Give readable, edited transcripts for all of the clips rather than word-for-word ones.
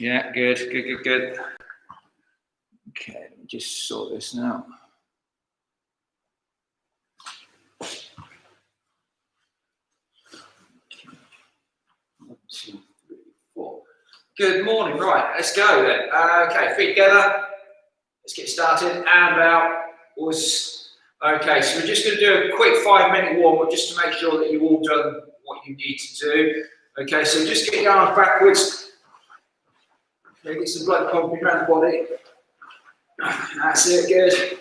Yeah, good. Okay, let me just sort this now. One, two, three, four. Good morning. Right, let's go then. Okay, feet together. Let's get started. And out. Okay, so we're just going to do a quick 5-minute warm-up just to make sure that you've all done what you need to do. Okay, so just get your arms backwards. Okay, get some blood pumping around the body. That's it, good.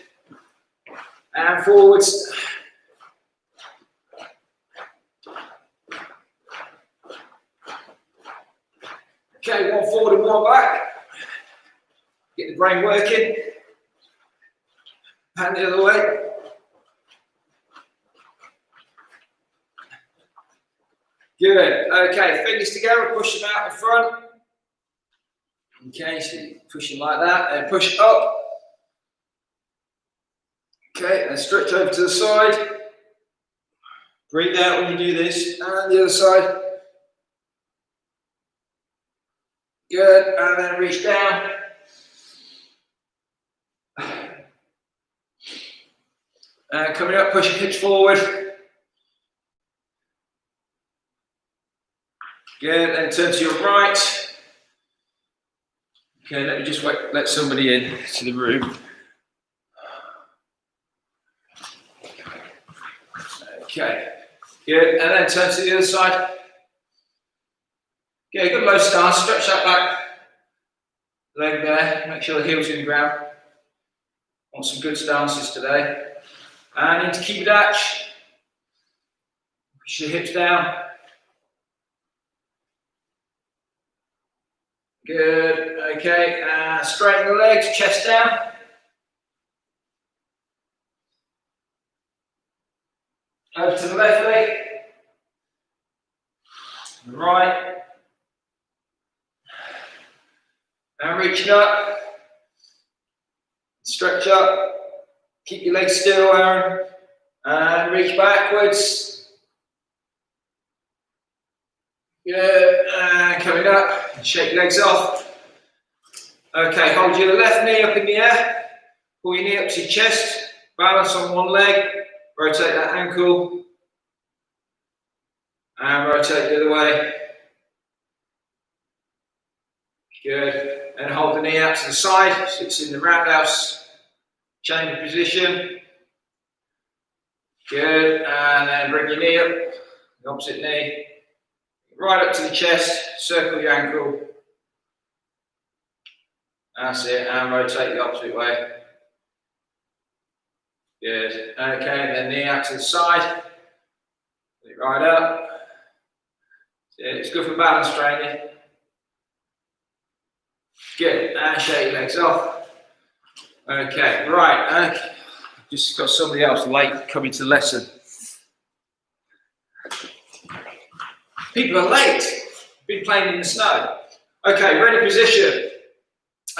And forwards. Okay, one forward and one back. Get the brain working. Hand the other way. Good. Okay, fingers together, push them out in front. Okay, so you push them like that, and push up. Okay, and stretch over to the side. Breathe out when you do this, and the other side. Good, and then reach down. And coming up, push your hips forward. Good, and turn to your right. Okay, let me just let somebody in to the room. Okay, good, and then turn to the other side. Okay, good low stance, stretch that back leg there, make sure the heel's in the ground. Want some good stances today. And into keep datch. Push your hips down. Good, okay, and straighten the legs, chest down. Over to the left leg. To the right. And reaching up. Stretch up. Keep your legs still, Aaron. And reach backwards. Good, and coming up, shake your legs off. Okay, hold your left knee up in the air, pull your knee up to your chest, balance on one leg, rotate that ankle, and rotate the other way. Good, and hold the knee out to the side, so it's in the roundhouse chamber position. Good, and then bring your knee up, the opposite knee. Right up to the chest, circle your ankle. That's it, and rotate the opposite way. Good. Okay, and then knee out to the side. Put it right up. It's good for balance training. Good, and shake your legs off. Okay, right. Okay. Just got somebody else late coming to the lesson. People are late. Been playing in the snow. Okay, ready position.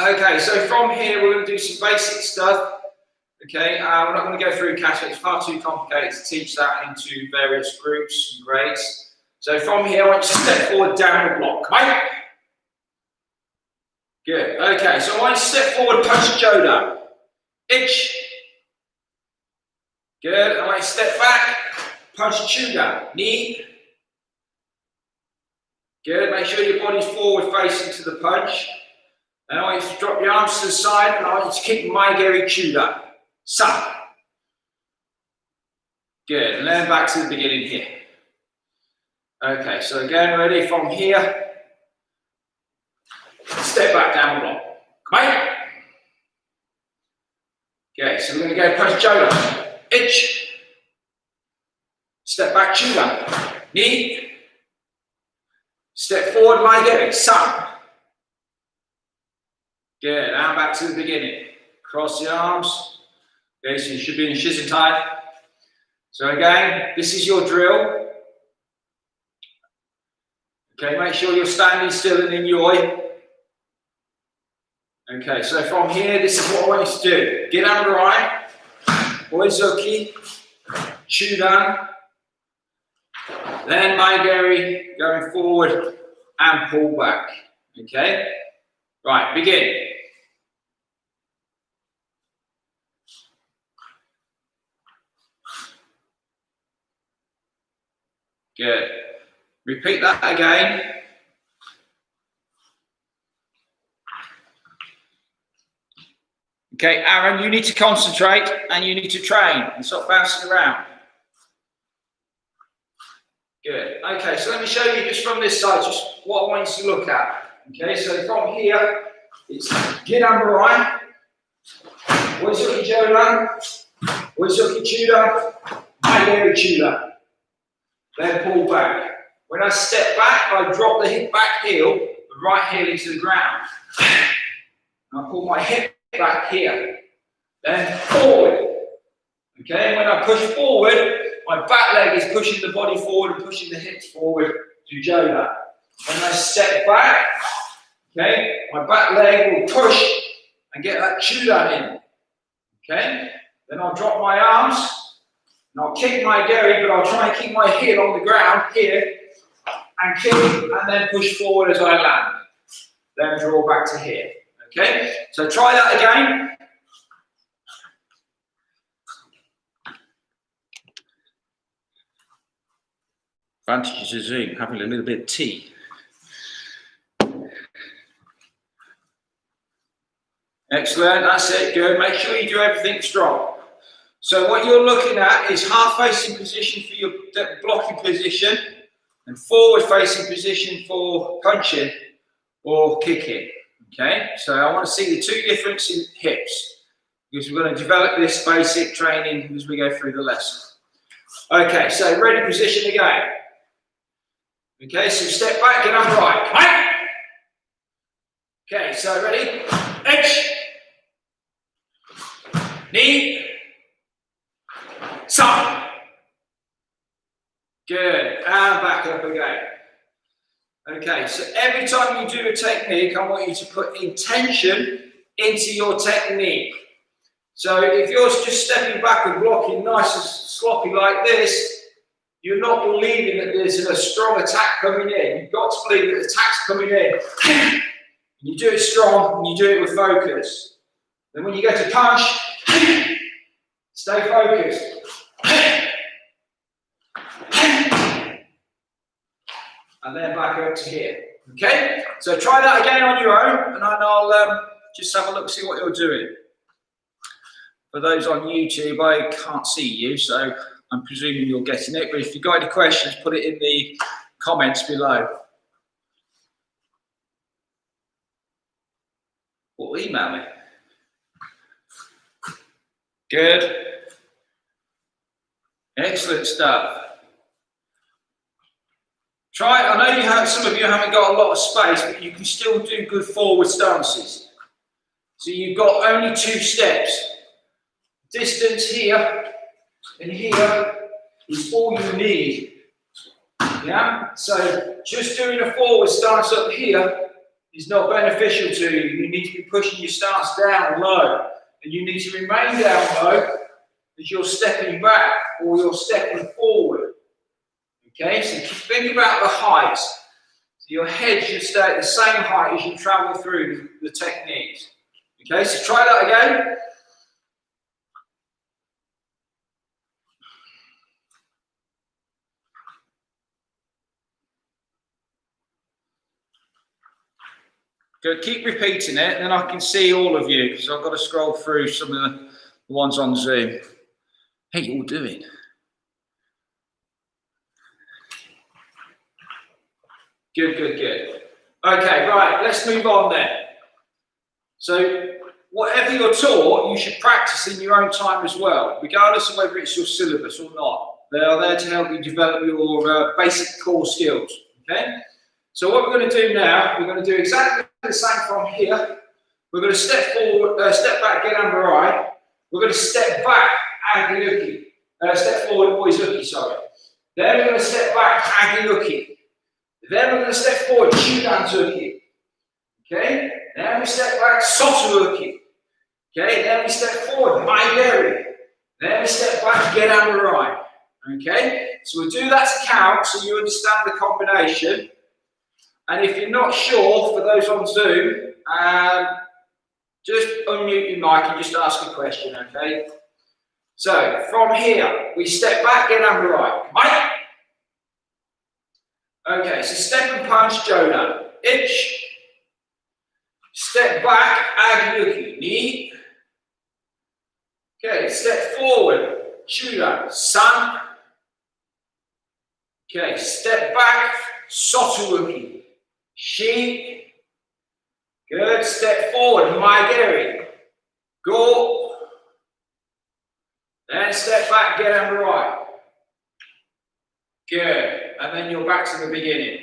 Okay, so from here we're going to do some basic stuff. Okay, we're not going to go through categories. It's far too complicated to teach that into various groups and grades. So from here I want you to step forward, downward block. Come on. Good. Okay, so I want you to step forward, punch Joe down. Itch. Good. I want you to step back, punch Chew down. Knee. Good, make sure your body's forward facing to the punch. And I want you to drop your arms to the side and I want you to keep Maigeri Chew down. Sun. Good, and then back to the beginning here. Okay, so again, ready from here. Step back, down block. Come on. Okay, so we're going to go punch Joe down. Itch. Step back, Chew down. Knee. Step forward, Maigeri, Sun. Good, and back to the beginning. Cross the arms. Okay, so you should be in Shizentai. So again, this is your drill. Okay, make sure you're standing still and in yoi. Okay, so from here, this is what I want you to do. Get under right, Oizuki, Chew down. Then Maigeri going forward and pull back. Okay? Right, begin. Good. Repeat that again. Okay, Aaron, you need to concentrate and you need to train and stop bouncing around. Good. Okay, so let me show you just from this side, just what I want you to look at. Okay, so from here, it's Ginambarai, Oizuki Jolan, Oizuki Chuda, Maigeri Chuda. Then pull back. When I step back, I drop the hip back heel, the right heel into the ground. And I pull my hip back here. Then forward. Okay, and when I push forward, my back leg is pushing the body forward and pushing the hips forward to Jola. When I step back, okay, my back leg will push and get that Chudan in. Okay, then I'll drop my arms and I'll kick my Geri, but I'll try and keep my heel on the ground here and kick and then push forward as I land. Then draw back to here. Okay, so try that again. Advantages of Zoom, having a little bit of tea. Excellent, that's it, good. Make sure you do everything strong. So what you're looking at is half-facing position for your blocking position and forward-facing position for punching or kicking. Okay, so I want to see the two differences in hips because we're going to develop this basic training as we go through the lesson. Okay, so ready position again. Okay, so step back and upright. Come on. Okay, so ready? Edge. Knee. Side. Good. And back up again. Okay, so every time you do a technique, I want you to put intention into your technique. So if you're just stepping back and blocking nice and sloppy like this, you're not believing that there's a strong attack coming in. You've got to believe that the attack's coming in. You do it strong and you do it with focus. Then when you go to punch, stay focused. And then back up to here. Okay? So try that again on your own and then I'll just have a look, see what you're doing. For those on YouTube, I can't see you, so I'm presuming you're getting it, but if you've got any questions, put it in the comments below. Or email me. Good. Excellent stuff. Try it. I know some of you haven't got a lot of space, but you can still do good forward stances. So you've got only 2 steps. Distance here and here is all you need. Yeah? So just doing a forward stance up here is not beneficial to you. You need to be pushing your stance down low. And you need to remain down low as you're stepping back or you're stepping forward. Okay? So think about the height. So your head should stay at the same height as you travel through the techniques. Okay? So try that again. Good, keep repeating it, and then I can see all of you because I've got to scroll through some of the ones on Zoom. Hey, you all doing? Good, good, good. Okay, right, let's move on then. So, whatever you're taught, you should practice in your own time as well, regardless of whether it's your syllabus or not. They are there to help you develop your basic core skills, okay? So what we're going to do now, we're going to do exactly the same from here. We're going to step forward, step back, get Ambarai. We're going to step back, Agiuki. Step forward, Oizuki, sorry. Then we're going to step back, Agiuki. Then we're going to step forward, Chudanzuki. Okay? Then we step back, Sosuuki. Okay? Then we step forward, Maigeri. Then we step back, get Ambarai. Okay? So we'll do that to count so you understand the combination. And if you're not sure, for those on Zoom, just unmute your mic and just ask a question, okay? So from here, we step back, get under right. Mike. Okay, so step and punch, Jodan. Itch. Step back, Agyuki. Knee. Okay, step forward, Chudan. San. Okay, step back, Soturuki. Shi. Good. Step forward, Maigeri. Go. Then step back, get under right. Good. And then you're back to the beginning.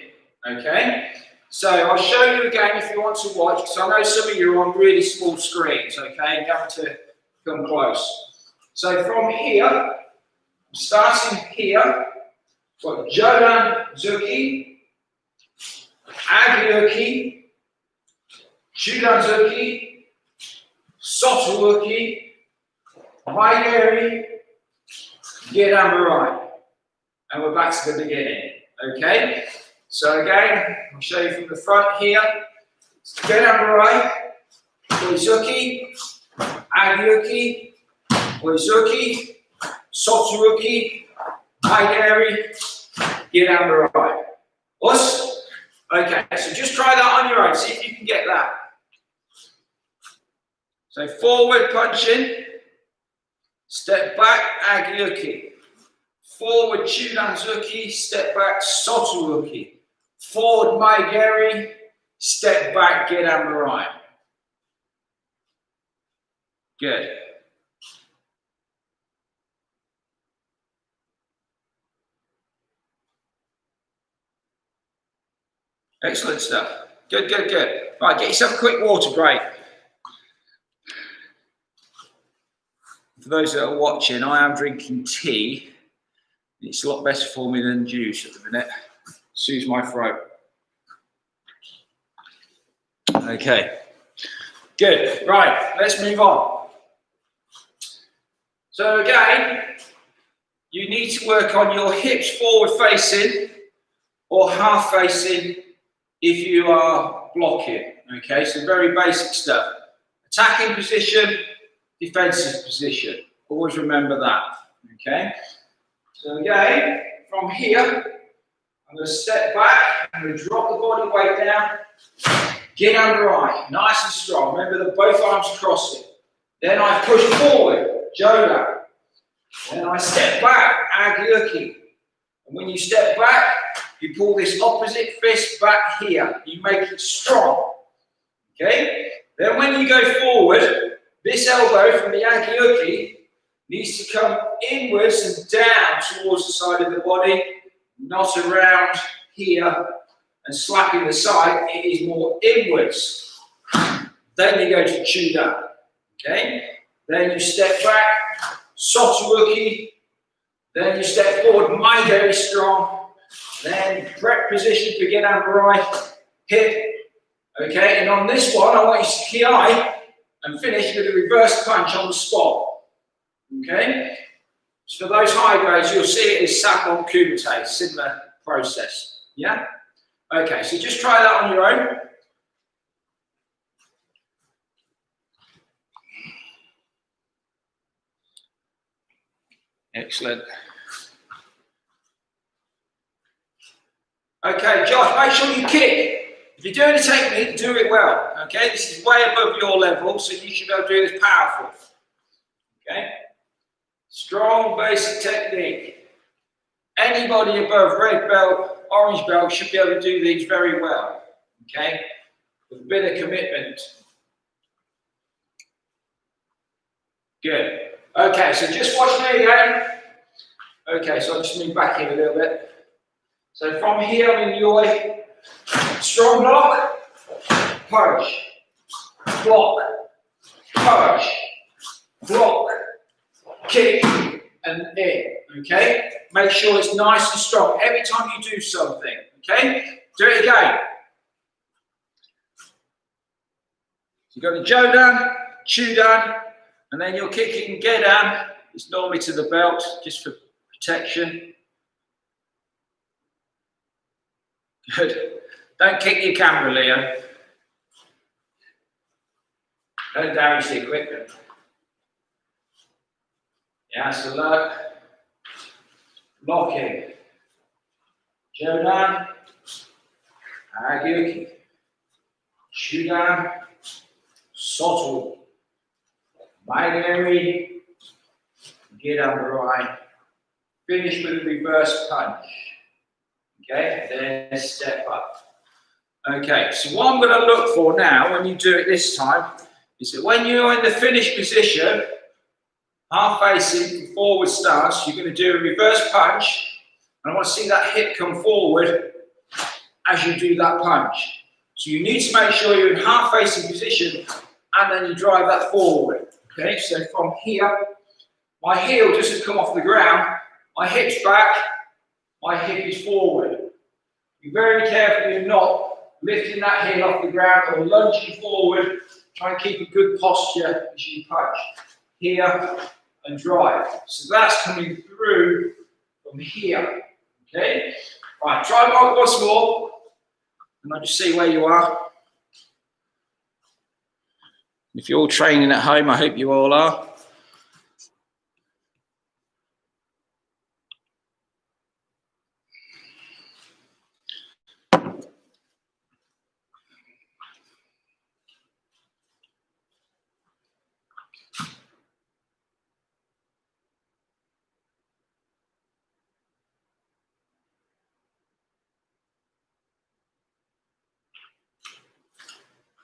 Okay? So I'll show you again if you want to watch, because I know some of you are on really small screens, okay? You have to come close. So from here, starting here, we've got Jodan Zuki, Agyuki, Chudan Zuki, Soturuki, Maigeri, get under right. And we're back to the beginning, okay? So again, I'll show you from the front here. Get under right, Oizuki, Agyuki, Oizuki, Soturuki, Maigeri, get under right. Us? Okay, so just try that on your own, see if you can get that. So forward punching, step back, Agyuki. Forward Chudan Zuki, step back, Soturuki. Forward Maigeri, step back, get under right. Good. Excellent stuff. Good, good, good. Right, get yourself a quick water break. For those that are watching, I am drinking tea. It's a lot better for me than juice at the minute. Soothes my throat. Okay. Good. Right, let's move on. So again, you need to work on your hips forward facing or half facing if you are blocking. Okay, so very basic stuff. Attacking position, defensive position. Always remember that. Okay. So again, from here, I'm going to step back, I'm going to drop the body weight down, get under right, nice and strong. Remember that both arms crossing. Then I push forward, Jodan. Then I step back, Agyuki. And when you step back, you pull this opposite fist back here. You make it strong. Okay? Then when you go forward, this elbow from the Agyuki needs to come inwards and down towards the side of the body, not around here and slapping the side. It is more inwards. Then you go to Chudan. Okay? Then you step back, Soturuki. Then you step forward, Maigeri strong. Then prep position to get under right, hip. Okay? And on this one, I want you to ki and finish with a reverse punch on the spot. Okay? So for those high grades, you'll see it as Samon Kumite, similar process. Yeah? Okay, so just try that on your own. Excellent. Okay, Josh, make sure you kick. If you're doing a technique, do it well. Okay, this is way above your level, so you should be able to do this powerful. Okay? Strong basic technique. Anybody above red belt, orange belt should be able to do these very well. Okay? With a bit of commitment. Good. Okay, so just watch me again. Okay, so I'll just move back in a little bit. So from here, I'm in your way. Strong block, punch, block, punch, block, kick, and in. Okay? Make sure it's nice and strong every time you do something. Okay? Do it again. You got the Jodan, Chudan, and then you're kicking Gedan. It's normally to the belt, just for protection. Good. Don't kick your camera, Leo. Don't damage the equipment. Yeah, so look. Locking. Jodan. Agyuki. Shudan. Soto. Binary. Get underline. Finish with a reverse punch. Okay, then step up. Okay, so what I'm going to look for now when you do it this time is that when you're in the finish position, half facing forward stance, you're going to do a reverse punch. And I want to see that hip come forward as you do that punch. So you need to make sure you're in half facing position and then you drive that forward. Okay, so from here, my heel just has come off the ground, my hip's back, my hip is forward. Be very careful you're not lifting that heel off the ground or lunging forward. Try and keep a good posture as you punch. Here and drive. So that's coming through from here. Okay? Right, try once more. And I'll just see where you are. If you're all training at home, I hope you all are.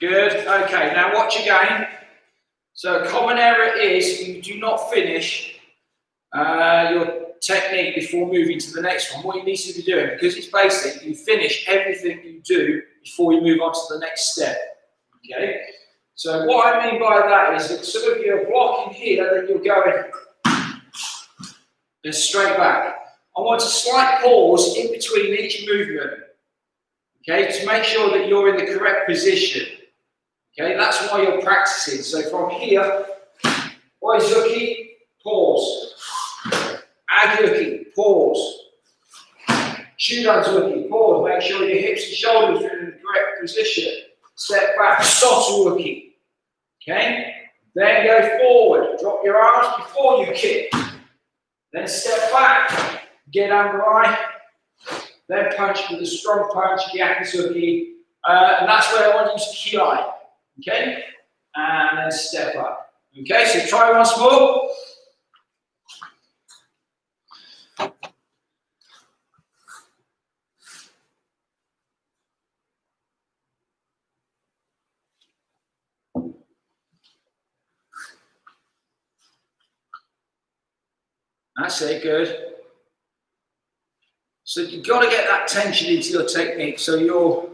Good. Okay, now watch again. So a common error is you do not finish your technique before moving to the next one. What you need to be doing, because it's basic, you finish everything you do before you move on to the next step. Okay? So what I mean by that is that some of you are blocking here, then you're going and straight back. I want a slight pause in between each movement. Okay, to make sure that you're in the correct position. Okay, that's why you're practicing. So from here, Oizuki, pause. Agyuki, pause. Shudanzuki, pause. Make sure your hips and shoulders are in the correct position. Step back, Sotuuki. Okay? Then go forward. Drop your arms before you kick. Then step back. Get underline. Then punch with a strong punch, Gyakuzuki. And that's where I want you to kiai. Okay? And then step up. Okay, so try once more. That's it, good. So you've got to get that tension into your technique so your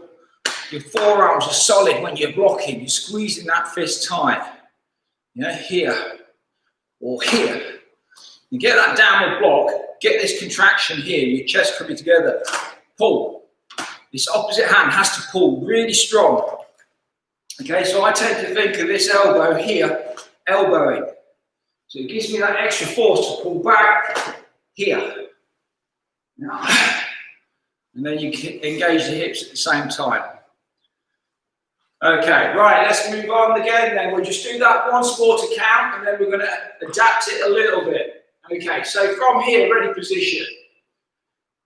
forearms are solid when you're blocking. You're squeezing that fist tight. Yeah, here or here. You get that downward block, get this contraction here, your chest coming together. Pull. This opposite hand has to pull really strong. Okay, so I tend to think of this elbow here, elbowing. So it gives me that extra force to pull back here. And then you engage the hips at the same time. Okay, right, let's move on again then. We'll just do that once more to count and then we're going to adapt it a little bit. Okay, so from here, ready position.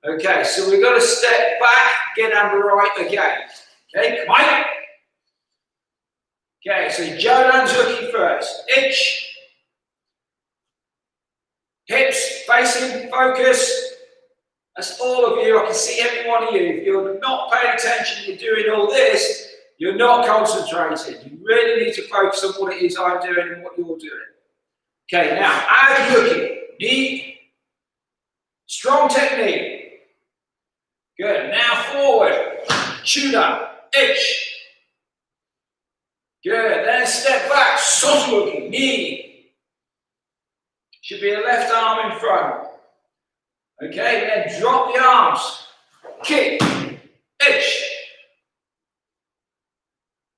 Okay, so we've got to step back, get under right again. Okay, come on. Okay, so Jodan's hooking first. Itch. Hips, facing, focus. That's all of you. I can see every one of you. If you're not paying attention, you're doing all this, you're not concentrating. You really need to focus on what it is I'm doing and what you're doing. Okay, now, as you're looking, knee, strong technique. Good. Now forward, Chuda, itch. Good. Then step back, Sotuuki, knee. Should be a left arm in front. Okay, then drop the arms. Kick. Itch.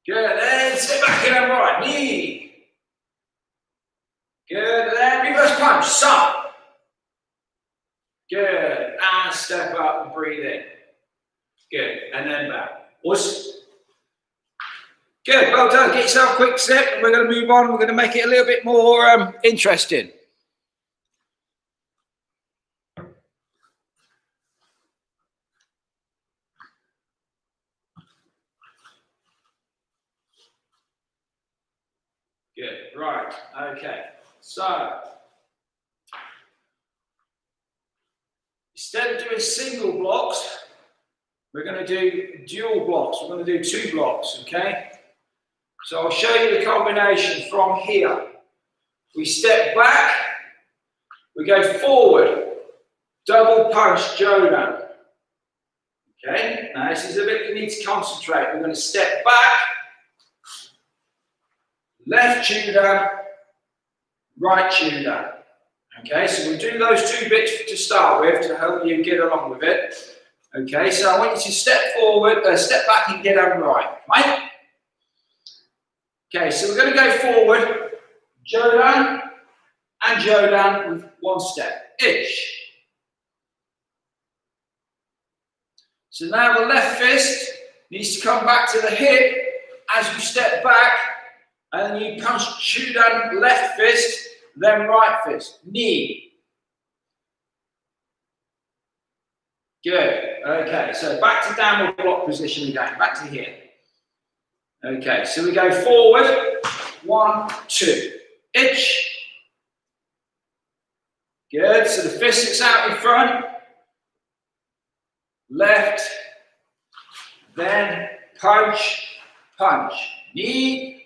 Good. Then step back and right. Knee. Good. Then reverse punch. Sun. Good. And step up and breathe in. Good. And then back. Good, well done. Get yourself a quick sip and we're going to move on. We're going to make it a little bit more interesting. Good, right, okay. So, instead of doing single blocks, we're going to do dual blocks. We're going to do 2 blocks, okay? So I'll show you the combination from here. We step back, we go forward, double punch Jodan. Okay, now this is a bit you need to concentrate. We're going to step back, left Jodan, right Jodan. Okay, so we'll do those 2 bits to start with to help you get along with it. Okay, so I want you to step forward, step back and get on right, right? Okay, so we're going to go forward, Jodan and Jodan with 1 step, each. So now the left fist needs to come back to the hip as you step back, and then you punch Jodan left fist, then right fist, knee. Good, okay, so back to downward block position again, back to here. Okay, so we go forward, 1, 2, itch. Good, so the fist is out in front, left, then punch, punch, knee.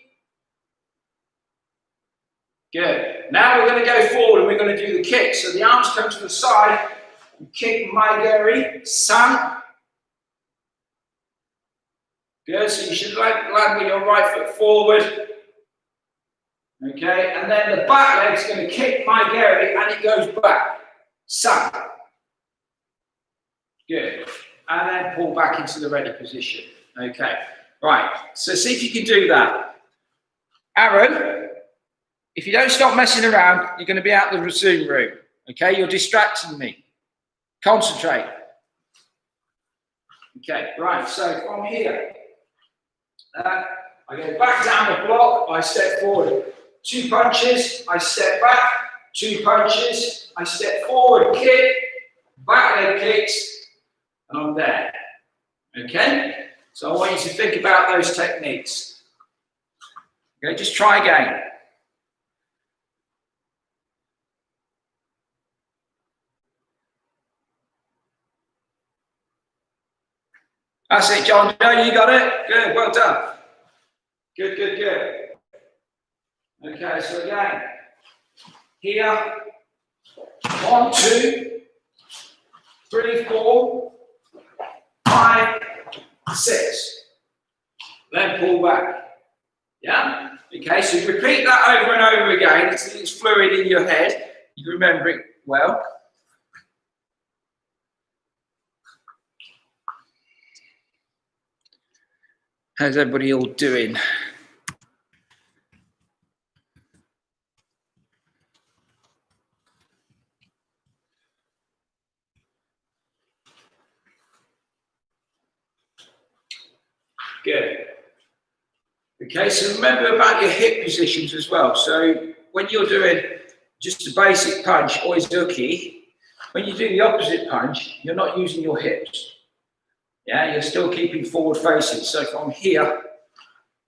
Good, now we're going to go forward and we're going to do the kick. So the arms come to the side, you kick Maigeri, San. Good, so you should land with your right foot forward. Okay, and then the back leg's going to kick Maigeri and it goes back. San. Good. And then pull back into the ready position. Okay, right, so see if you can do that. Aaron, if you don't stop messing around, you're going to be out of the Zoom room. Okay, you're distracting me. Concentrate. Okay, right, so from here, I go back down the block, I step forward. 2 punches, I step back. 2 punches, I step forward, kick, back leg kicks, and I'm there. Okay? So I want you to think about those techniques. Okay, just try again. That's it, John. Joe, you got it? Good, well done. Good, good, good. Okay, so again, here, 1, 2, 3, 4, 5, 6. Then pull back. Yeah? Okay, so you repeat that over and over again. It's fluid in your head. You remember it well. How's everybody all doing? Good. Okay, so remember about your hip positions as well. So when you're doing just a basic punch, oizuki, when you do the opposite punch, you're not using your hips. Yeah, you're still keeping forward facing. So from here,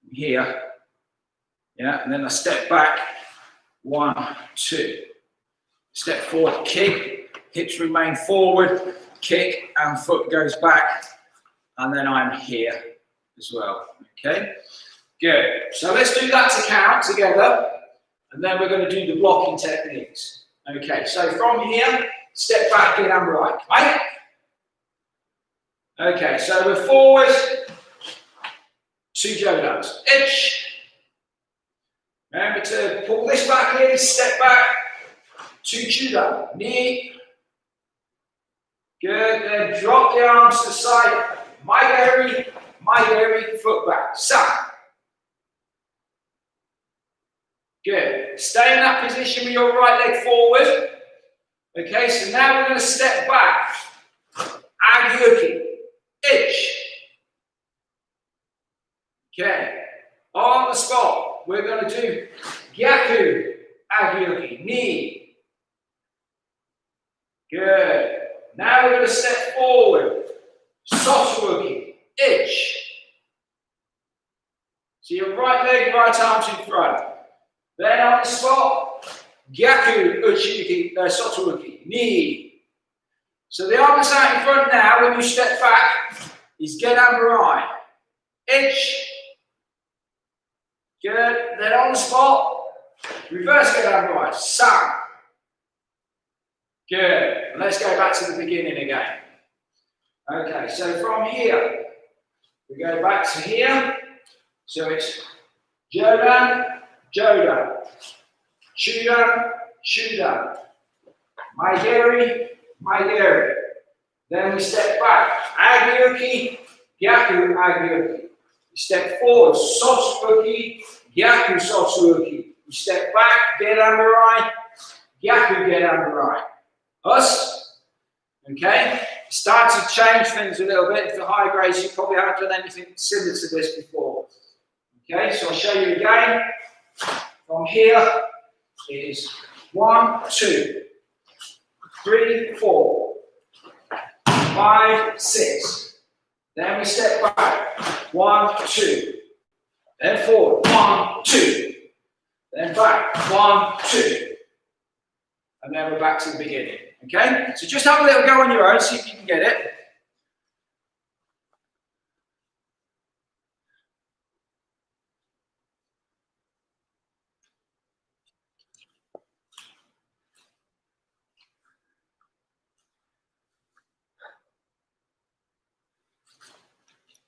yeah, and then I step back, 1, 2. Step forward, kick, hips remain forward, kick, and foot goes back, and then I'm here as well, okay? Good, so let's do that to count together, and then we're going to do the blocking techniques. Okay, so from here, step back in and right, right? Okay, so we're forward, 2 Jodans, itch. Remember to pull this back in, step back, 2 Judo, knee. Good, then drop the arms to the side, Maigeri, foot back, San. Good. Stay in that position with your right leg forward. Okay, so now we're going to step back. Agyuki. Itch. Okay. the spot, we're going to do Gyaku, Agyoki, knee. Good. Now we're going to step forward, Sotoruki, itch. So your right leg, right arm's in front. Then on the spot, Gyaku, Uchiki, Sotoruki, knee. So the arm that's out in front now, when you step back, is Gedanbarai, itch. Good. Then on the spot, reverse Gedanbarai, San. Good. Let's go back to the beginning again. Okay, so from here, we go back to here. So it's Jodan, Jodan, Chudan, Chudan, Maigeri, Maigeri. Then we step back, Agyoki, Gyaku, Agyoki. We step forward, Sotoruki, Gyaku, Sotoruki. We step back, Gedanbarai, Gyaku, Gedanbarai. Us, okay? Start to change things a little bit. For high grades, you probably haven't done anything similar to this before. Okay, so I'll show you again. From here is 1, 2, 3, 4, 5, 6. Then we step back. 1, 2. Then forward. 1, 2. Then back. 1, 2. And then we're back to the beginning. Okay? So just have a little go on your own, see if you can get it.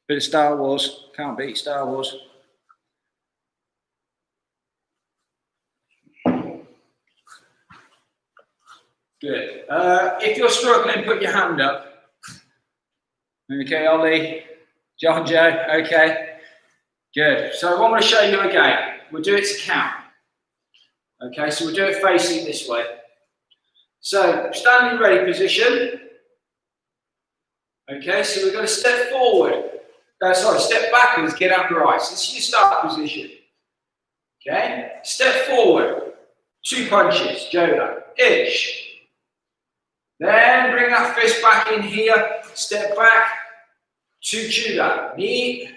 Bit of Star Wars. Can't beat Star Wars. Good. If you're struggling, put your hand up. Okay, Ollie, John, Joe, okay. Good. So what I'm going to show you again, we'll do it to count. Okay, so we'll do it facing this way. So, standing ready position. Okay, so we're going to step forward. Step backwards, get upright. So this is your start position. Okay, step forward. 2 punches, Joda, itch. Then bring that fist back in here, step back, 2 Chuda, knee.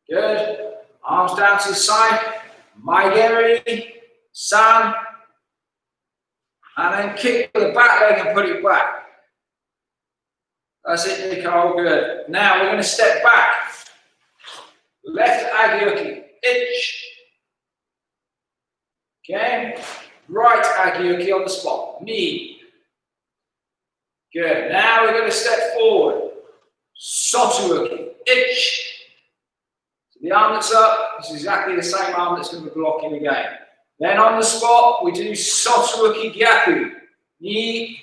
Good. Arms down to the side, Maigeri, San. And then kick with the back leg and put it back. That's it, Nicole, good. Now we're going to step back. Left Agyoki, itch. Okay. Right Agyoki on the spot, knee. Good. Now we're going to step forward. Sotoruki, itch. So the arm that's up is exactly the same arm that's going to be blocking again. Then on the spot, we do Sotoruki Gyaku, knee.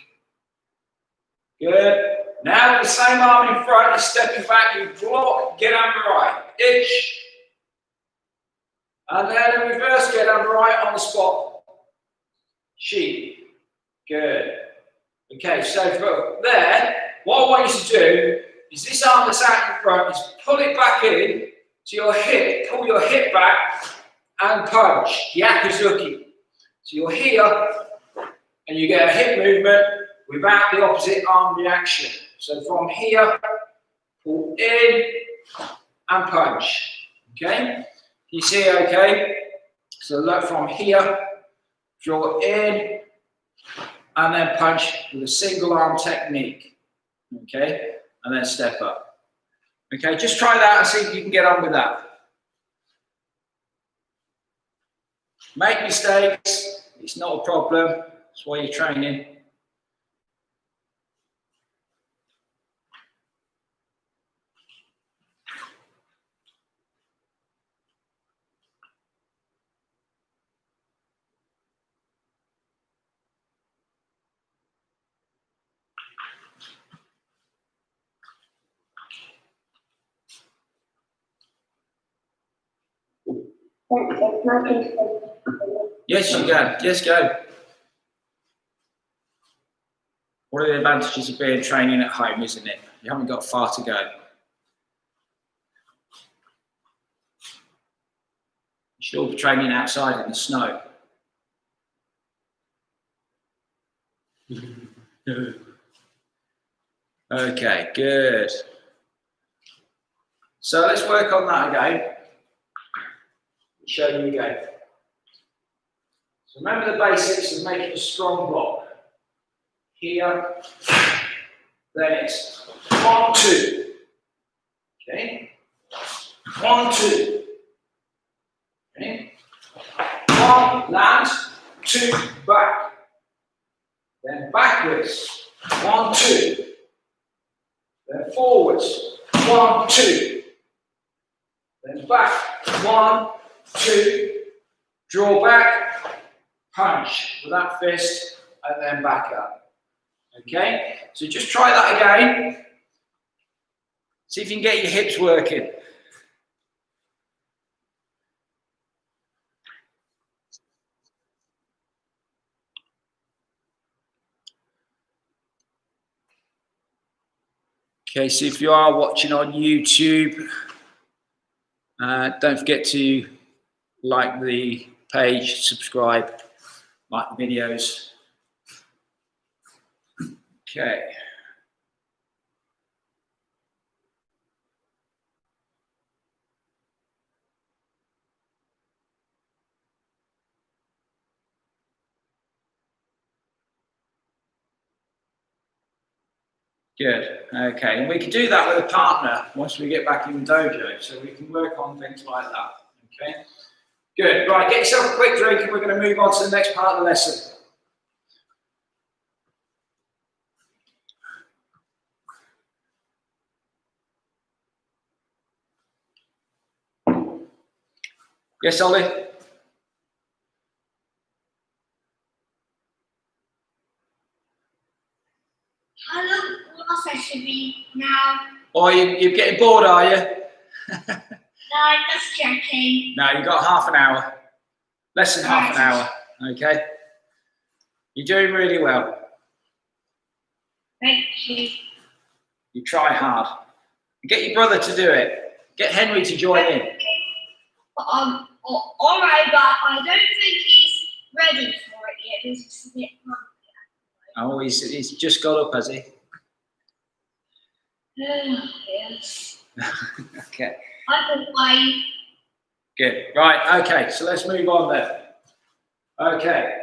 Good. Now with the same arm in front, you're stepping back, you block, get under right, itch. And then a reverse get under right on the spot. Sheep. Good. Okay, so from there, what I want you to do is this arm that's out in front is pull it back in to your hip, pull your hip back and punch, Yakuzuki. So you're here and you get a hip movement without the opposite arm reaction. So from here, pull in and punch. Okay? You see, okay? So look from here, draw in, and then punch with a single arm technique. Okay? And then step up. Okay, just try that and see if you can get on with that. Make mistakes, it's not a problem, that's why you're training. Yes, you can. Yes, go. One of the advantages of being training at home, isn't it? You haven't got far to go. should all be training outside in the snow. Okay, good. So let's work on that again. Show you again. So remember the basics of making a strong block. Here, then it's 1, 2. Okay? 1, 2. Okay? 1, land, 2, back. Then backwards, 1, 2. Then forwards, 1, 2. Then back, 1, 2. Draw back, punch with that fist, and then back up. Okay? So just try that again. See if you can get your hips working. Okay, so if you are watching on YouTube, don't forget to like the page, subscribe, like the videos. Okay. Good. Okay, and we can do that with a partner once we get back in the dojo, so we can work on things like that. Okay. Good. Right, get yourself a quick drink, and we're going to move on to the next part of the lesson. Yes, Ollie? How long will our session be now? Oh, you're getting bored, are you? No, just checking. No, you've got half an hour. Less than half an hour, okay? You're doing really well. Thank you. You try hard. Get your brother to do it. Get Henry to join in. All right, but I don't think he's ready for it yet. He's just a bit hungry. Oh, he's just got up, has he? Yes. Okay. I can wait. Good. Right. Okay. So let's move on then. Okay.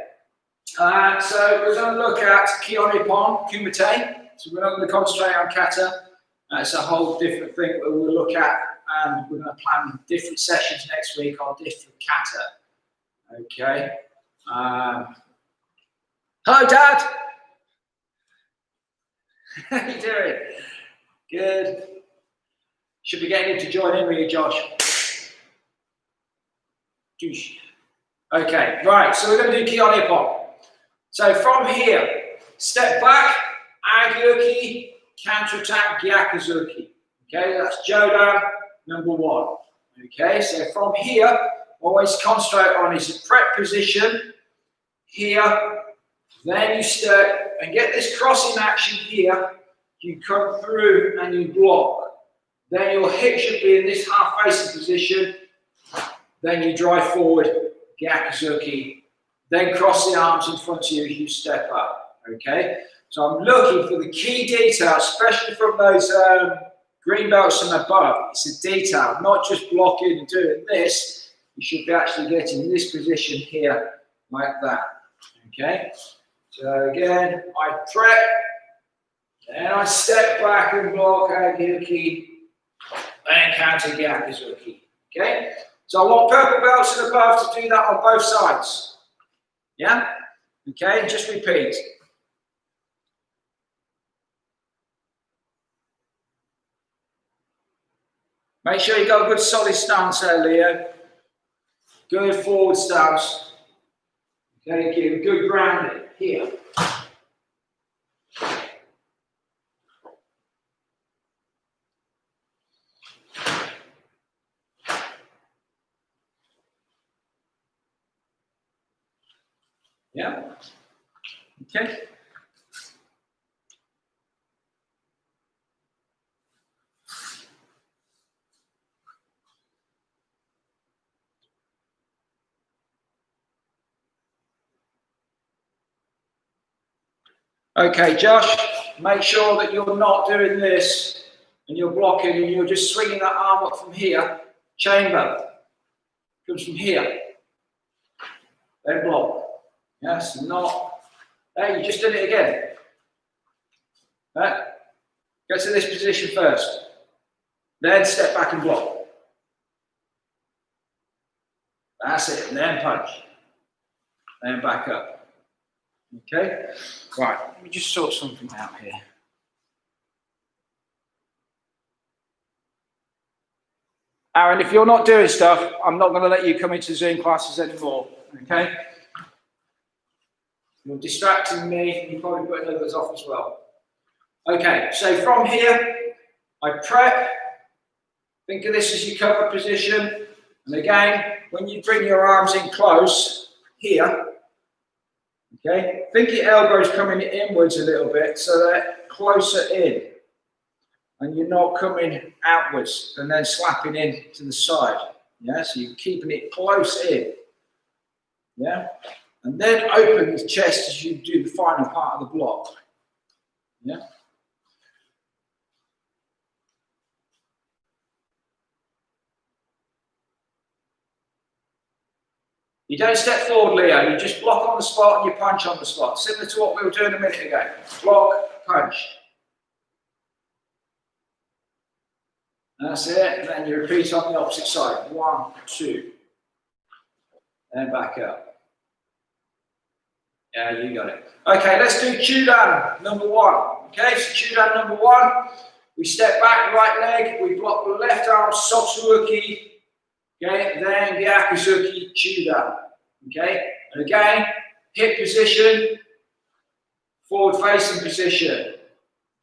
So we're going to look at Kyo-Nippon Kumite. So we're not going to concentrate on kata. It's a whole different thing that we'll look at, and we're going to plan different sessions next week on different kata. Okay. Hello, Dad. How you doing? Good. Should be getting him to join in with you, Josh. Okay, right, so we're going to do Kyo-Nippon. So from here, step back, Agyoki, counter-attack, Gyakuzuki. Okay, that's Jodan number 1. Okay, so from here, always concentrate on his prep position. Here, then you step and get this crossing action here. You come through and you block. Then your hip should be in this half-facing position. Then you drive forward, Gyakuzuki. Then cross the arms in front of you as you step up. Okay? So I'm looking for the key detail, especially from those green belts and above. It's a detail, not just blocking and doing this. You should be actually getting in this position here, like that. Okay? So again, I prep. Then I step back and block Agyoki. And counter Gyakuzuki. Okay? So I want purple belts and above to do that on both sides. Yeah? Okay, just repeat. Make sure you got a good solid stance there, Leo. Good forward stance. Okay, give a good grounding here. Yeah? Okay. Okay, Josh, make sure that you're not doing this and you're blocking and you're just swinging that arm up from here. Chamber comes from here. Then block. Yes, not. Hey, you just did it again. Right. Get to this position first. Then step back and block. That's it. And then punch. Then back up. Okay? Right, let me just sort something out here. Aaron, if you're not doing stuff, I'm not going to let you come into Zoom classes anymore. Okay? You're distracting me, and you're probably putting others off as well. Okay, so from here, I prep. Think of this as your cover position. And again, when you bring your arms in close, here, okay, think your elbows coming inwards a little bit so they're closer in. And you're not coming outwards and then slapping in to the side. Yeah, so you're keeping it close in. Yeah, and then open the chest as you do the final part of the block. Yeah. You don't step forward, Leo. You just block on the spot and you punch on the spot. Similar to what we were doing a minute ago. Block, punch. That's it. And then you repeat on the opposite side. 1, 2. And back up. Yeah, you got it. Okay, let's do Chudan number 1. Okay, so Chudan number 1. We step back, right leg. We block the left arm, Sotsuuki. Okay, then Gyakuzuki Chudan. Okay, and again, hip position, forward facing position.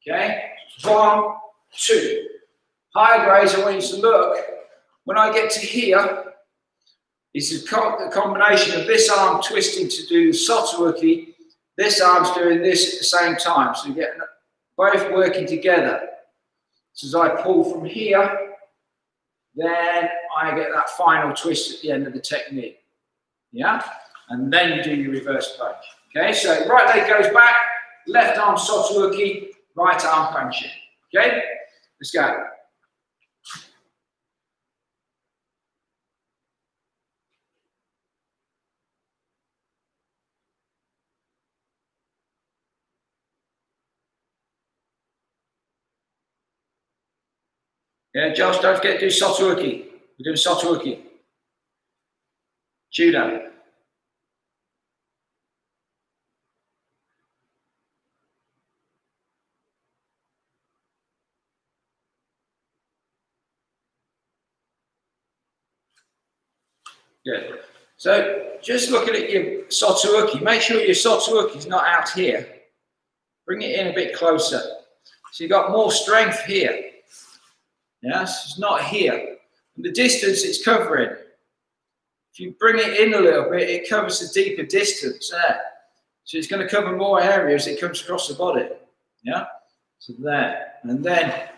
Okay, 1, 2. Higher grades, I want you to look. When I get to here, it's a combination of this arm twisting to do the Sotsuuki, this arm's doing this at the same time. So you get both working together. So as I pull from here, then I get that final twist at the end of the technique. Yeah? And then you do your reverse punch. Okay, so right leg goes back, left arm Sotsuuki, right arm punching. Okay? Let's go. Yeah, Josh, don't forget to do Sotsuuki. We're doing Sotsuuki. Judo. Good. So just looking at your Sotsuuki, make sure your Sotsuuki is not out here. Bring it in a bit closer. So you've got more strength here. Yes, it's not here. And the distance it's covering. If you bring it in a little bit, it covers a deeper distance there. So it's going to cover more area as it comes across the body. Yeah? So there. And then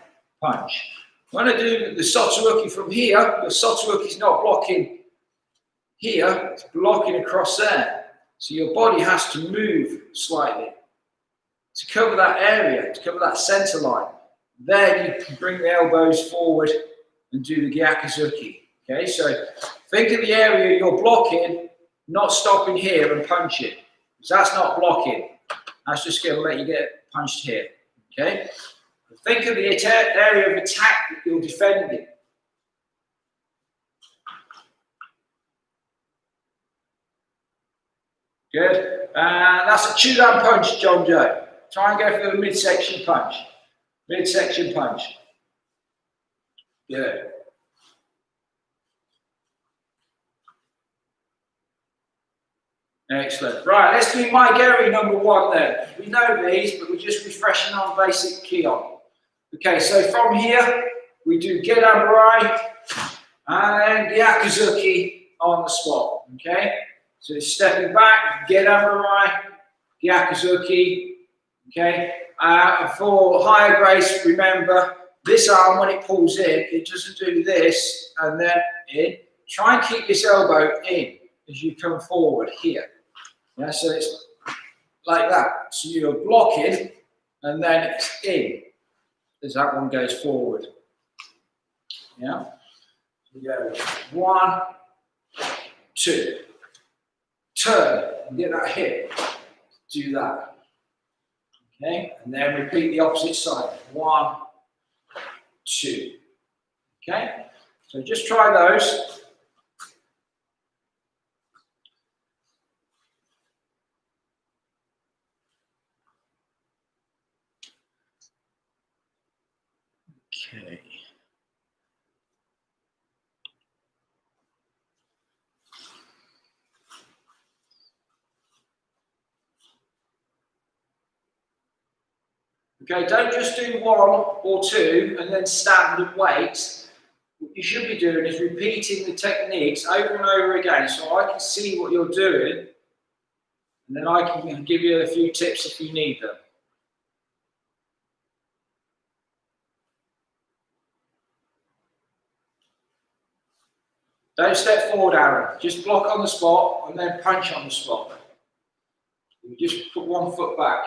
punch. When I do the Sotsuuki from here, the Sotsuuki is not blocking here, it's blocking across there. So your body has to move slightly to cover that area, to cover that center line. Then you can bring the elbows forward and do the Gyakuzuki. Okay, so think of the area you're blocking, not stopping here and punching. Because that's not blocking. That's just going to let you get punched here. Okay? Think of the area of attack that you're defending. Good. That's a Chudan punch, John Joe. Try and go for the midsection punch. Midsection punch. Good. Excellent. Right, let's do Maigeri number 1 then. We know these, but we're just refreshing on basic Kion. Okay, so from here, we do Gedamurai and then Gyakuzuki on the spot. Okay, so it's stepping back, Gedamurai, Gyakuzuki. Okay, for higher grace, remember this arm when it pulls in, it doesn't do this and then in. Try and keep this elbow in as you come forward here. Yeah, so it's like that. So you're blocking, and then it's in as that one goes forward. Yeah. You go 1, 2, turn, and get that hip. Do that. Okay, and then repeat the opposite side. 1, 2. Okay, so just try those. Okay. Okay, don't just do 1 or 2 and then stand and wait. What you should be doing is repeating the techniques over and over again so I can see what you're doing, and then I can give you a few tips if you need them. Don't step forward, Aaron. Just block on the spot and then punch on the spot. You just put 1 foot back.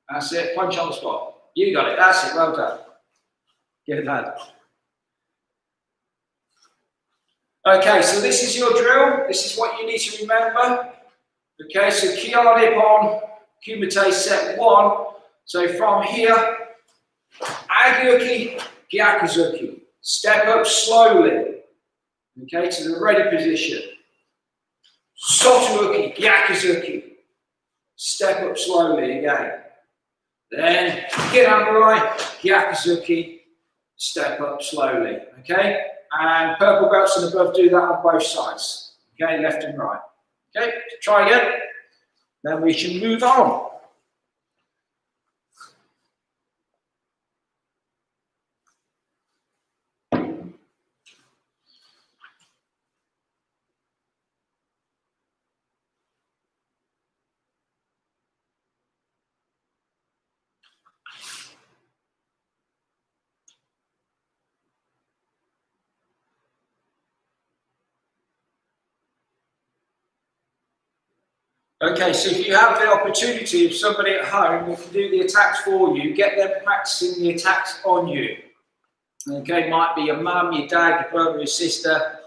That's it. Punch on the spot. You got it. That's it. Well done. Good lad. Okay, so this is your drill. This is what you need to remember. Okay, so Kion Ippon, Kumite set 1. So from here, Agyuki, Gyakuzuki. Step up slowly. Okay, to the ready position. Sotuuki, Gyakuzuki. Step up slowly again. Then Kiramurai, Gyakuzuki. Step up slowly. Okay, and purple belts and above do that on both sides. Okay, left and right. Okay, try again. Then we should move on. Okay, so if you have the opportunity of somebody at home who can do the attacks for you, get them practicing the attacks on you. Okay, might be your mum, your dad, your brother, your sister,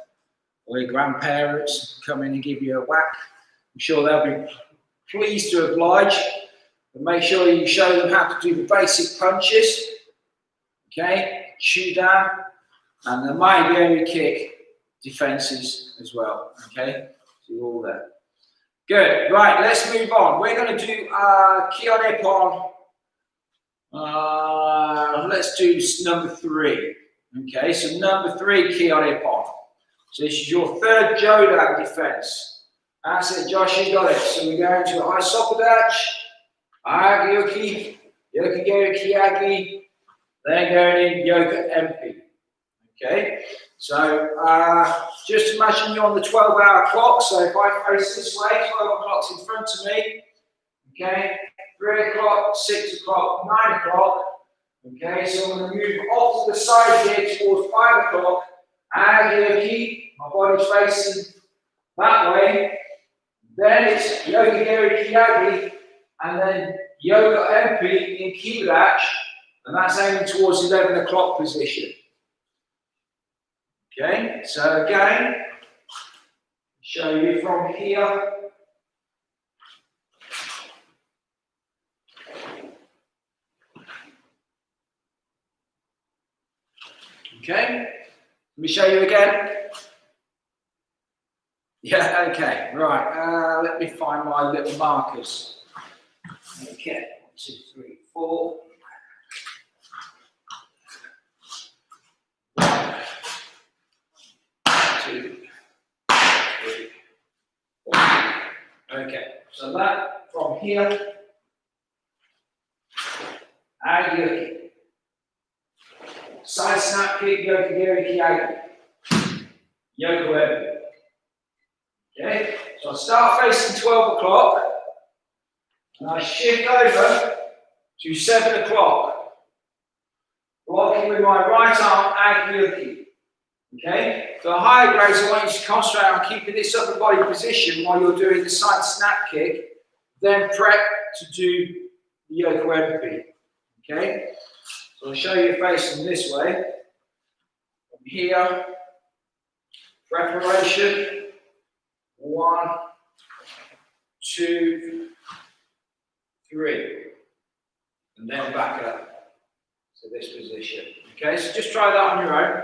or your grandparents come in and give you a whack. I'm sure they'll be pleased to oblige. But make sure you show them how to do the basic punches. Okay, shoot down, and the Maigeri kick defenses as well. Okay, so you're all there. Good, right, let's move on. We're going to do Kion Ippon. Let's do number 3. Okay, so number 3, Kion Ippon. So this is your 3rd Jodan defense. That's it, Josh, you got it. So we're going to high sokodachi, Agyuki, Yokigeri Kiyagi, then going in Yoka MP. Okay, so just imagine you're on the 12-hour clock. So if I face this way, 12 o'clock's in front of me. Okay, 3 o'clock, 6 o'clock, 9 o'clock. Okay, so I'm going to move off to the side here towards 5 o'clock. Agyuki, my body's facing that way. Then it's Yokigeri Kiyagi, and then Yoka MP in Kibudachi, and that's aiming towards 11 o'clock position. Okay, so again, show you from here. Okay, let me show you again. Yeah, okay, right. Let me find my little markers. Okay, 1, 2, 3, 4. 2, 3, 4. Okay, so that from here, Agyuki. Side snap kick, Yokigeri Kiyagi. Yoko Ebi. Okay, so I start facing 12 o'clock, and I shift over to 7 o'clock, blocking with my right arm, Agyuki. Okay, for the higher grades, I want you to concentrate on keeping this upper body position while you're doing the side snap kick, then prep to do the Yoko MP. Okay, so I'll show you facing this way. From here, preparation, 1, 2, 3, and then back up to this position. Okay, so just try that on your own.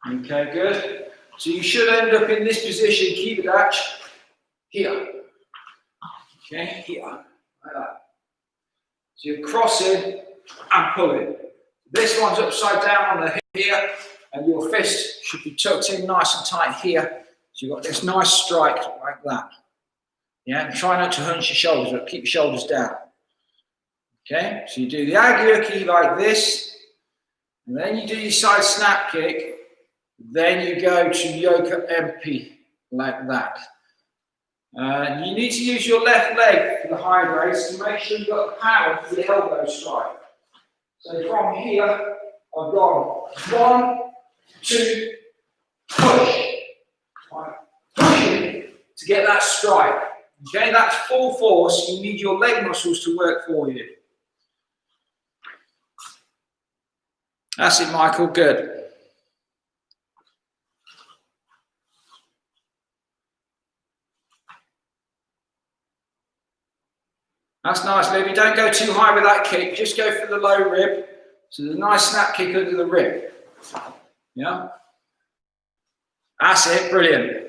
Okay, good. So you should end up in this position, keep it at here. Okay, here, like that. So you're crossing and pulling. This one's upside down on the hip here, and your fist should be tucked in nice and tight here. So you've got this nice strike like that. Yeah, and try not to hunch your shoulders up, keep your shoulders down. Okay, so you do the agioki like this, and then you do your side snap kick. Then you go to Yoko MP like that. You need to use your left leg for the high grades to make sure you've got power for the elbow strike. So from here, I've gone 1, 2, push. Pushing to get that strike. Okay, that's full force. You need your leg muscles to work for you. That's it, Michael. Good. That's nice, Libby. Don't go too high with that kick. Just go for the low rib. So there's a nice snap kick under the rib. Yeah? That's it. Brilliant.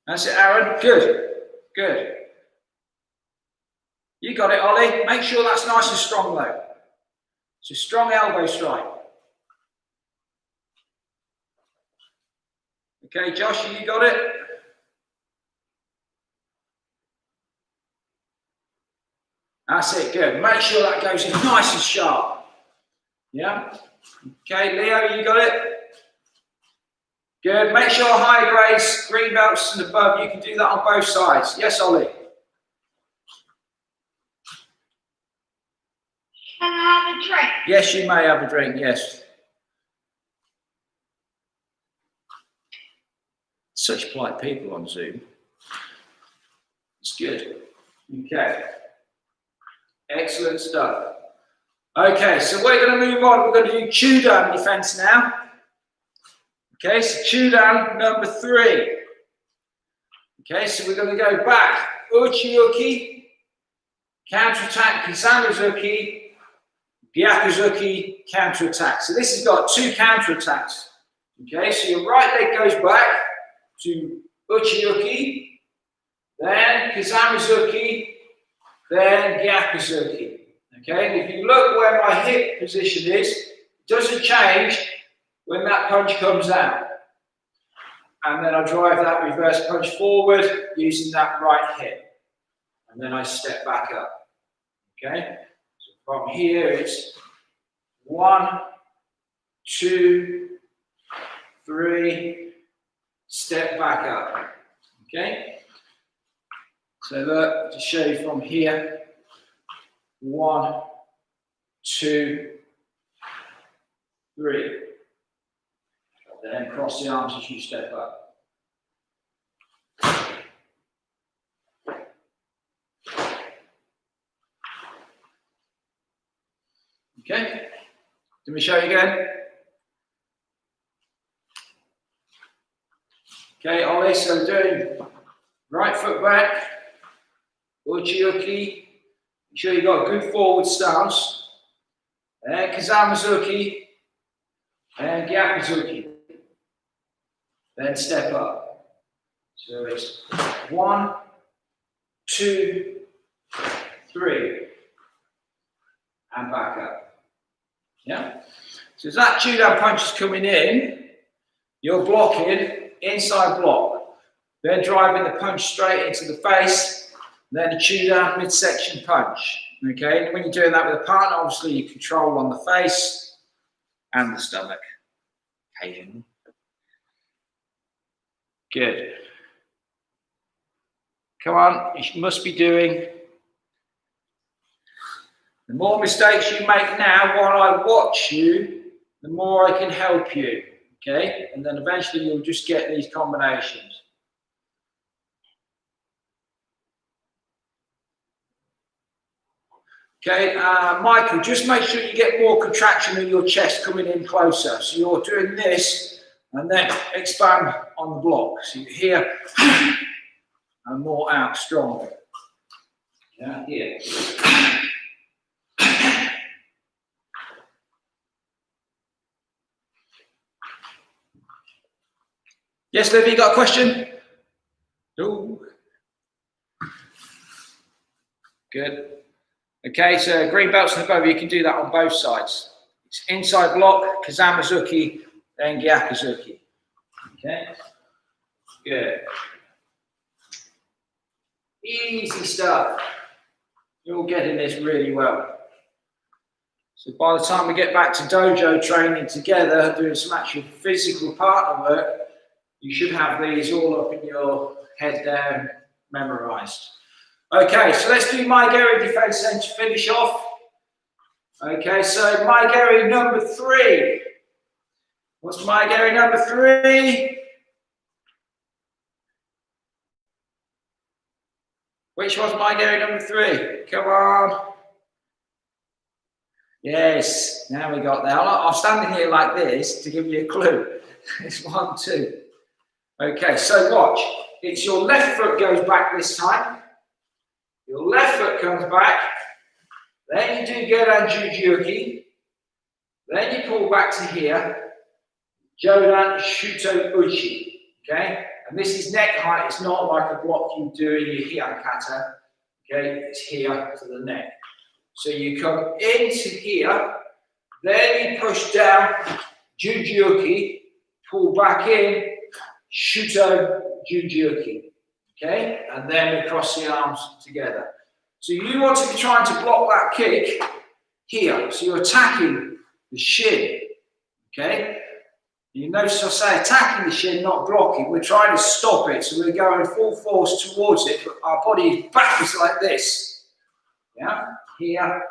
That's it, Aaron. Good. Good. You got it, Ollie. Make sure that's nice and strong, though. It's a strong elbow strike. Okay, Josh, you got it? That's it, good. Make sure that goes in nice and sharp. Yeah? Okay, Leo, you got it? Good. Make sure high grades, green belts and above, you can do that on both sides. Yes, Ollie? Can I have a drink? Yes, you may have a drink, yes. Such polite people on Zoom. It's good. Okay. Excellent stuff. Okay, so we're going to move on. We're going to do Chudan defense now. Okay, so Chudan number 3. Okay, so we're going to go back. Uchi-uki, counter-attack, Kizamizuki, Byakuzuki, counter-attack. So this has got 2 counter-attacks. Okay, so your right leg goes back to Uchi-uki, then Kizamizuki, then Gyakuzuki. Okay, and if you look where my hip position is, it doesn't change when that punch comes out. And then I drive that reverse punch forward using that right hip. And then I step back up. Okay, so from here it's 1, 2, 3, step back up. Okay. So look, to show you from here, 1, 2, 3. Then cross the arms as you step up. Okay, let me show you again. Okay, Ollie, so doing right foot back, Uchi-uki, make sure you've got a good forward stance, and Kizamizuki, and Gyakuzuki. Then step up. So it's 1, 2, 3, and back up. Yeah? So as that Chudan punch is coming in, you're blocking, inside block. Then driving the punch straight into the face, then a Chudan midsection punch. Okay? And when you're doing that with a partner, obviously you control on the face and the stomach. Occasionally. Good. Come on, you must be doing. The more mistakes you make now while I watch you, the more I can help you, okay? And then eventually you'll just get these combinations. Okay, Michael, just make sure you get more contraction in your chest coming in closer. So you're doing this and then expand on the block. So you're here and more out, stronger. Yeah, here. Yes, Liv, you got a question? No. Good. Okay, so green belts and above, you can do that on both sides. It's inside block, Kazamazuki, then Gyakuzuki. Okay, good. Easy stuff. You're all getting this really well. So by the time we get back to dojo training together, doing some actual physical partner work, you should have these all up in your head there, memorized. Okay, so let's do Maigeri defense then to finish off. Okay, so Maigeri number 3. What's Maigeri number 3? Which was Maigeri number 3? Come on. Yes, now we got there. I'm standing here like this to give you a clue. It's 1, 2. Okay, so watch. It's your left foot goes back this time. Your left foot comes back. Then you do Godan Jujuki. Then you pull back to here. Jodan Shuto Uchi. Okay? And this is neck height. It's not like a block you do in your Hyankata. Okay? It's here to the neck. So you come into here. Then you push down Jujuki. Pull back in. Shuto Jujuki. Okay, and then we cross the arms together. So you want to be trying to block that kick here. So you're attacking the shin. Okay, you notice I say attacking the shin, not blocking. We're trying to stop it, so we're going full force towards it, but our body is backwards like this. Yeah, here.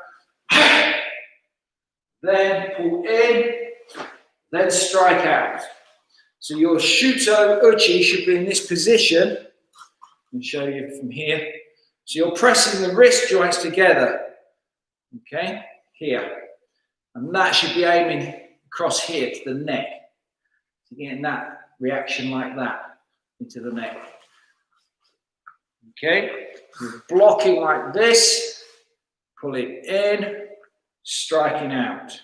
Then pull in, then strike out. So your Shuto Uchi should be in this position. I'll show you from here. So you're pressing the wrist joints together, okay, here. And that should be aiming across here to the neck. So getting that reaction like that into the neck. Okay, you're blocking like this, pulling in, striking out.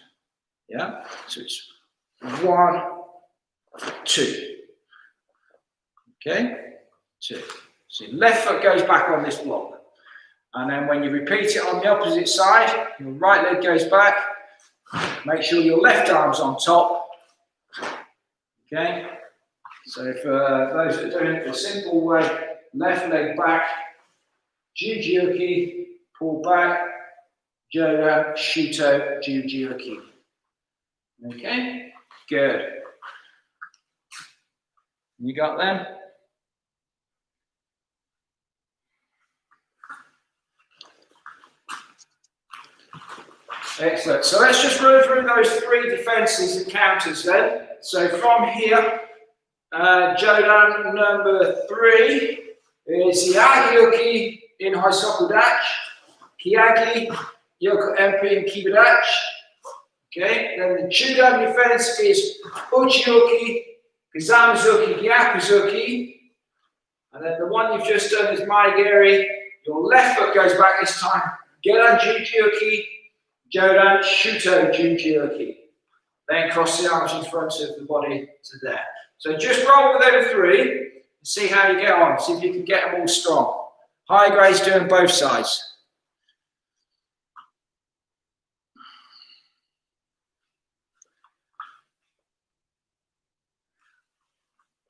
Yeah, so it's 1, 2. Okay, 2. So your left foot goes back on this block. And then when you repeat it on the opposite side, your right leg goes back. Make sure your left arm's on top. Okay? So for those that are doing it the simple way, left leg back, Jujuki, pull back, Jodan, Shuto, Jujuki. Okay? Good. You got them? Excellent. So let's just run through those 3 defenses and counters then. So from here, Jodan number 3 is Yagi in Hoisoku Dachi, Kiyagi, Yoko MP and Kibadachi. Okay, then the Chudan defense is Uchioki, Kazamazuki, Gyakuzuki. And then the one you've just done is Maigeri. Your left foot goes back this time. Godan Jujuki, Jodan Shuto Jujuki. Then cross the arms in front of the body to there. So just roll with them 3 and see how you get on. See if you can get them all strong. High grades doing both sides.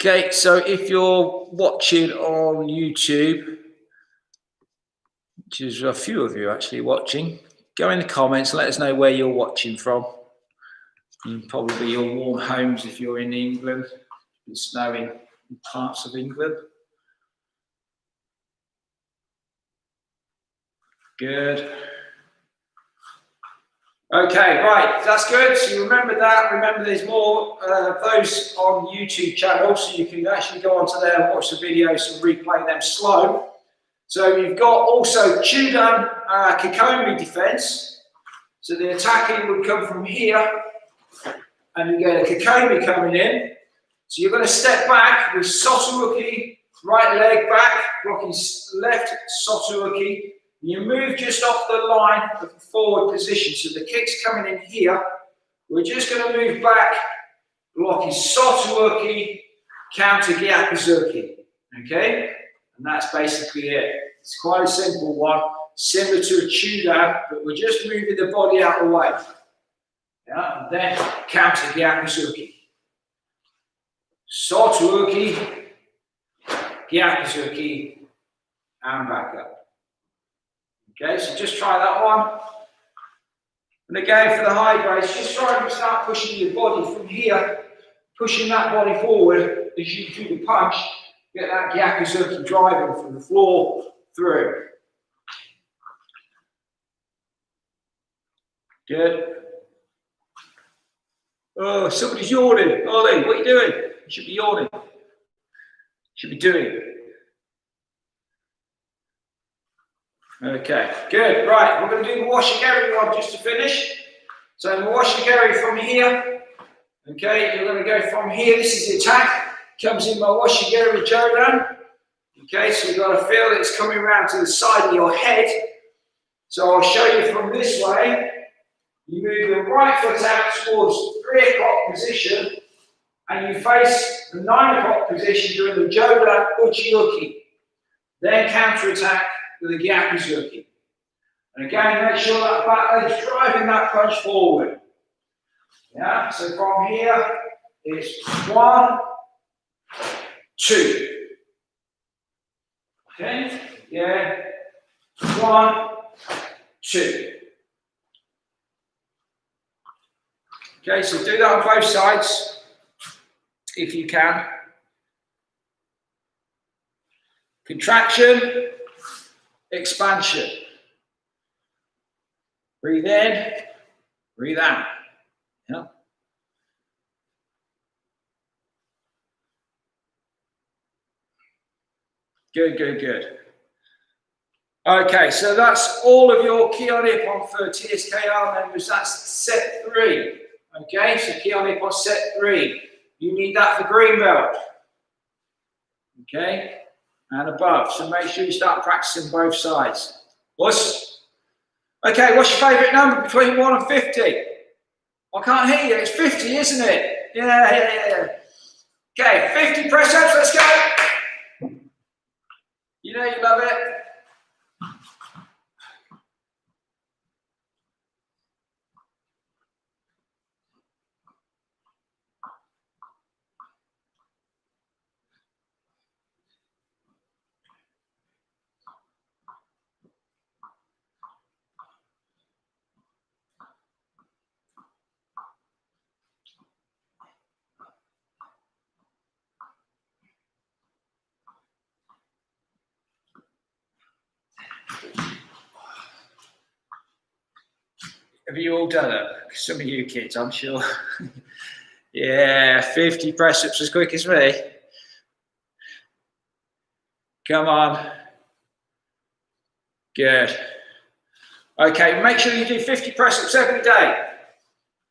Okay, so if you're watching on YouTube, which is a few of you actually watching, go in the comments, let us know where you're watching from. And probably your warm homes if you're in England. It's snowing in parts of England. Good. Okay, right, that's good. So you remember that. Remember there's more of those on YouTube channel, so you can actually go onto there and watch the videos and replay them slow. So you've got also Chudan Kikomi defense. So the attacking would come from here, and you get a Kikomi coming in. So you're going to step back with Soturuki, right leg back, blocking left Soturuki. You move just off the line of the forward position. So the kick's coming in here. We're just going to move back, blocking Soturuki, counter Gyakuzuki. Okay? And that's basically it. It's quite a simple one, similar to a Chudan, but we're just moving the body out of the way. Yeah? And then counter Gyakuzuki. Soturuki, Gyakuzuki, and back up. Okay, so just try that one. And again, for the high grades, just try and start pushing your body from here, pushing that body forward as you do the punch. Get that Gyakuzuki driving from the floor through. Good. Oh, somebody's yawning. Ollie, what are you doing? You should be yawning. Should be doing it. Okay, good. Right, we're going to do the washigiri one just to finish. So the washigiri from here. Okay, you're going to go from here. This is the attack. Comes in my washigiri jodan. Okay, so you've got to feel that it's coming around to the side of your head. So I'll show you from this way. You move your right foot out towards 3 o'clock position, and you face the 9 o'clock position during the jodan uchi-uki. Then counter attack with a Gyakuzuki. And again, make sure that back leg's driving that punch forward. Yeah, so from here, it's 1, 2. Okay, yeah, 1, 2. Okay, so do that on both sides, if you can. Contraction, expansion. Breathe in, breathe out. Yeah. Good, good, good. Okay, so that's all of your Kion Ippon for TSKR members. That's set 3. Okay, so Kion Ippon set 3. You need that for green belt. Okay, and above. So make sure you start practicing both sides. Okay, what's your favourite number between 1 and 50? I can't hear you. It's 50, isn't it? Yeah. Okay, 50 press ups. Let's go. You know you love it. Have you all done it? Some of you kids, I'm sure. Yeah, 50 press-ups as quick as me. Come on. Good. Okay, make sure you do 50 press-ups every day.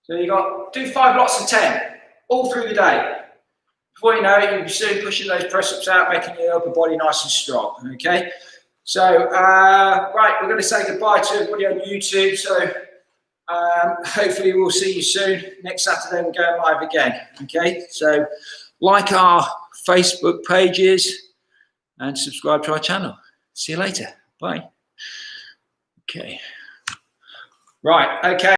So do 5 lots of 10, all through the day. Before you know it, you'll be soon pushing those press-ups out, making your upper body nice and strong, okay? So, right, we're going to say goodbye to everybody on YouTube. So, hopefully we'll see you soon. Next Saturday we're going live again, okay? So, like our Facebook pages and subscribe to our channel. See you later. Bye. Okay. Right, okay.